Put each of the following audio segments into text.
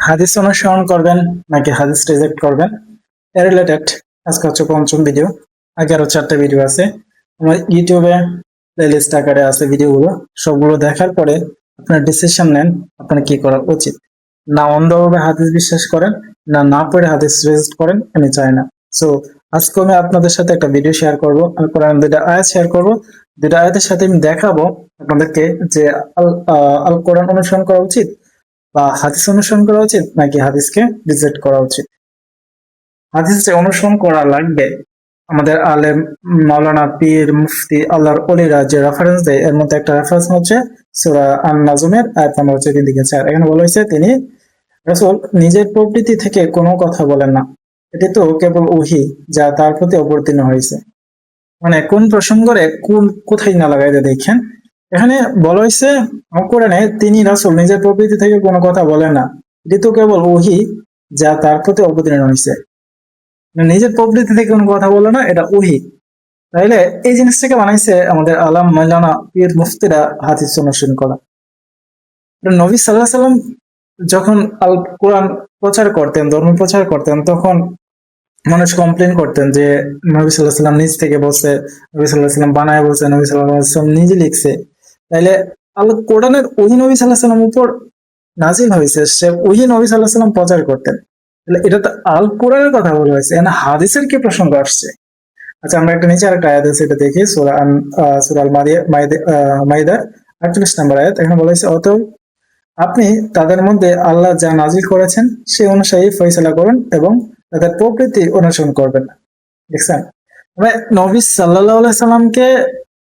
হাদিস অনুসরণ করবেন নাকি হাদিস রিজেক্ট করবেন এর রিলেটেড আজকে হচ্ছে পঞ্চম ভিডিও। আগে আরো 4টা ভিডিও আছে আমার ইউটিউবে, প্লেলিস্ট আকারে আছে ভিডিওগুলো। সবগুলো দেখার পরে আপনার ডিসিশন নেন আপনার কি করা উচিত। না অন্ধভাবে হাদিস বিশ্বাস করেন, না না পড়ে হাদিস রিজেক্ট করেন, আমি চাই না। সো আজকে আমি আপনাদের সাথে একটা ভিডিও শেয়ার করবো, আমি কোরআন 2টা আয়াত শেয়ার করবো। 2টা আয়াতের সাথে আমি দেখাবো আপনাদেরকে যে আল কোরআন অনুসরণ করা উচিত বা হাদিস অনুসরণ করা উচিত নাকি হাদিসকে রিজেক্ট করা উচিত। হাদিস যে অনুসরণ করা লাগবে, আমাদের আলেম, মাওলানা, পীর, মুফতি, আল্লাহর ওলিরা যে রেফারেন্স দেয় এর মধ্যে একটা রেফারেন্স হচ্ছে সূরা আন-নাজমের আয়াত নাম্বার হচ্ছে 3 থেকে 4। এখানে বলা হয়েছে তিনি রাসূল নিজের প্রকৃতি থেকে কোনো কথা বলেন না, এটি তো কেবল ওহী যা তার প্রতি অবতীর্ণ হয়েছে। মানে কোন প্রসঙ্গে কোন কোথায় না লাগাইতে দেখেন, এখানে বলা হয়েছে কোরআনে তিনি রাসূল নিজের প্রকৃতি থেকে কোনো কথা বলেন না, এটি তো কেবল ওহী যা তার প্রতি অবতীর্ণ হয়েছে। নিজের প্রকৃতি থেকে কোনো কথা বলে না, এটা ওহী। তাইলে এই জিনিসটাকে বানাইছে আমাদের আলাম, মাওলানা, পীর, মুফতিরা হাদিস অনুসরণ করা। নবী সাল্লাল্লাহু আলাইহি সাল্লাম যখন আল কোরআন প্রচার করতেন, ধর্ম প্রচার করতেন, তখন মানুষ কমপ্লেন করতেন যে নবী সাল্লাল্লাহু আলাইহি সাল্লাম নিজ থেকে বলছে, নবী সাল্লাল্লাহু আলাইহি সাল্লাম বানায় বলছে, নবী সাল্লাল্লাহু আলাইহি সাল্লাম নিজে লিখছে। তাইলে আল কোরআনের ওহী নবী সাল্লাল্লাহু আলাইহি সাল্লামের উপর নাজিল হয়েছে, সে ওহী নবী সাল্লাল্লাহু আলাইহি সাল্লাম প্রচার করতেন। তাহলে এটা তো আল কোরআনের কথা বলা হয়েছে, এখানে হাদিসের কি প্রসঙ্গ আসছে? আচ্ছা, আমরা একটা নিচে আরেকটা আয়াত আছে, এটা দেখি সূরা আল মাইদা 48 নম্বর আয়াত। এখানে বলা হয়েছে, অতএব আপনি তাদের মধ্যে আল্লাহ যা নাজিল করেছেন সে অনুযায়ী ফয়সালা করুন এবং তাদের প্রকৃতি অনুসরণ করবেন না। দেখছেন, মানে নবী সাল্লাল্লাহু আলাইহি সাল্লামকে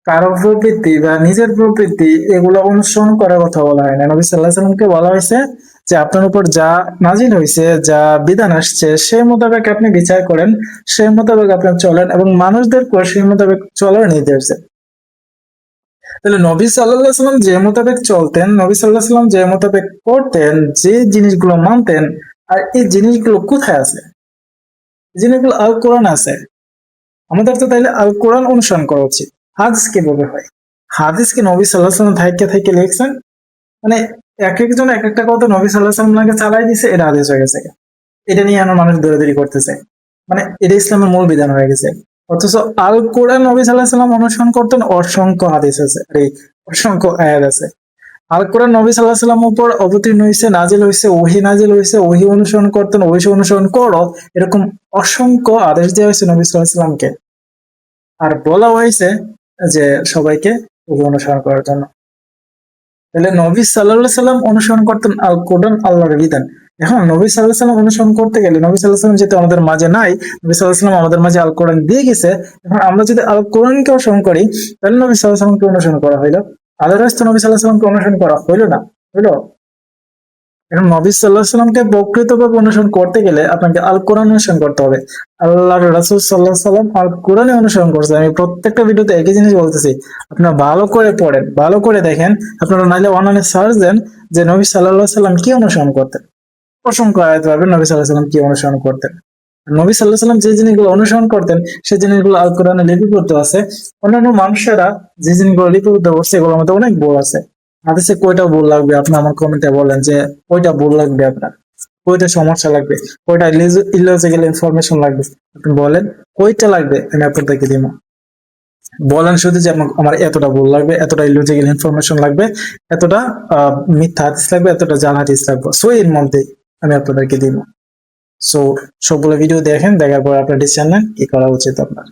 কারো প্রবৃত্তি বা নিজের প্রবৃত্তি এগুলো অনুসরণ করার কথা বলা হয় না। নবী সাল্লাল্লাহু আলাইহি সাল্লামকে বলা হয়েছে যে আপনার উপর যা নাজিল হয়েছে, যা বিধান আসছে সেই মোতাবেক আপনি বিচার করেন, সেই মোতাবেক আপনি চলেন এবং মানুষদেরকেও সেই মোতাবেক চলার নির্দেশ দেন। তাহলে নবী সাল্লাল্লাহু আলাইহি সাল্লাম যে মোতাবেক চলতেন, নবী সাল্লাল্লাহু আলাইহি সাল্লাম যে মোতাবেক করতেন, যে জিনিসগুলো মানতেন, আর এই জিনিসগুলো কোথায় আছে? জিনিসগুলো আল কোরআন আছে। আমাদের তো তাইলে আল কোরআন অনুসরণ করা উচিত। হাদিস কিভাবে হয়? হাদিস কি নবী সাল্লাল্লাহু আলাইহি সাল্লাম থাইকে থাইকে লিখছেন? মানে এক একজন এক একটা কথা নবী সাল্লাল্লাহু আলাইহি সাল্লামকে চালাই দিছে, এটা হাদিস হয়ে গেছে। এটা নিয়ে এখন মানুষ দৌড়াদৌড়ি করতেছে, মানে এটা ইসলামের মূল বিধান হয়ে গেছে। অথচ আল কোরআন নবী সাল্লাল্লাহু আলাইহি সাল্লাম অনুসরণ করতেন, অসংখ্য হাদিস আছে, অসংখ্য আয়াত আছে। আল কোরআন নবী সাল্লাল্লাহু আলাইহি সাল্লামের উপর অবতীর্ণ হয়েছে, নাজিল হয়েছে, ওহী নাজিল হয়েছে, ওহী অনুসরণ করতেন, ওহী অনুসরণ করো, এরকম অসংখ্য আদেশ দেওয়া হয়েছে নবী সাল্লাল্লাহু আলাইহি সাল্লামকে। আর বলা হয়েছে যে সবাইকে ওহী অনুসরণ করার জন্য। তাহলে নবী সাল্লাল্লাহু আলাইহি সাল্লাম অনুসরণ করতেন আল কোরআন, আল্লাহর বিধান। এখন নবী সাল্লাল্লাহু আলাইহি সাল্লাম অনুসরণ করতে গেলে নবী সাল্লাল্লাহু আলাইহি সাল্লাম যেহেতু আমাদের মাঝে নাই, নবী সাল্লাল্লাহু আলাইহি সাল্লাম আমাদের মাঝে আল কোরআন দিয়ে গেছে। এখন আমরা যদি আল কোরআনকে অনুসরণ করি, তাহলে নবী সাল্লাল্লাহু আলাইহি সাল্লামকে অনুসরণ করা হইলো, আদারওয়াইজ তো নবী সাল্লাল্লাহু আলাইহি সাল্লামকে অনুসরণ করা হইলো না, হইলো? এখন নবী সাল্লাল্লাহু আলাইহি সাল্লামকে প্রকৃতভাবে অনুসরণ করতে গেলে আপনাকে আল কোরআন অনুসরণ করতে হবে। আল্লাহর রাসূল সাল্লাল্লাহু আলাইহি সাল্লাম আল কোরআনে অনুসরণ করছে। আমি প্রত্যেকটা ভিডিওতে একই জিনিস বলতেছি, আপনারা ভালো করে পড়েন, ভালো করে দেখেন। আপনারা নাইলে অনলাইনে সার্চ দেন যে নবী সাল্লাল্লাহু আলাইহি সাল্লাম কি অনুসরণ করতেন, অসংখ্য আয়াত পাবেন নবী সাল্লাল্লাহু আলাইহি সাল্লাম কি অনুসরণ করতেন। নবী সাল্লাল্লাহু আলাইহি সাল্লাম যে জিনিসগুলো অনুসরণ করতেন সেই জিনিসগুলো আল কোরআনে লিপিবদ্ধ আছে। অন্যান্য মানুষেরা যে জিনিসগুলো লিপিবদ্ধ করছে এগুলোর মধ্যে অনেক ভুল আছে। হাদিসে কয়টা ভুল লাগবে আপনি আমার কমেন্টে বলেন যে কয়টা ভুল লাগবে, আপনার কয়টা সমস্যা লাগবে, কয়টা ইলজিক্যাল ইনফরমেশন লাগবে, আপনি বলেন কয়টা লাগবে, আমি আপনাদেরকে দিব। বলেন শুধু যে আমার এতটা ভুল লাগবে, এতটা ইলজিক্যাল ইনফরমেশন লাগবে, এতটা মিথ্যা হাদিস লাগবে, এতটা জাল হাদিস লাগবে, সো এর মধ্যে আমি আপনাদেরকে দিব। সো সবগুলো ভিডিও দেখেন, দেখার পর আপনার ডিসিশন নেন কি করা উচিত আপনার।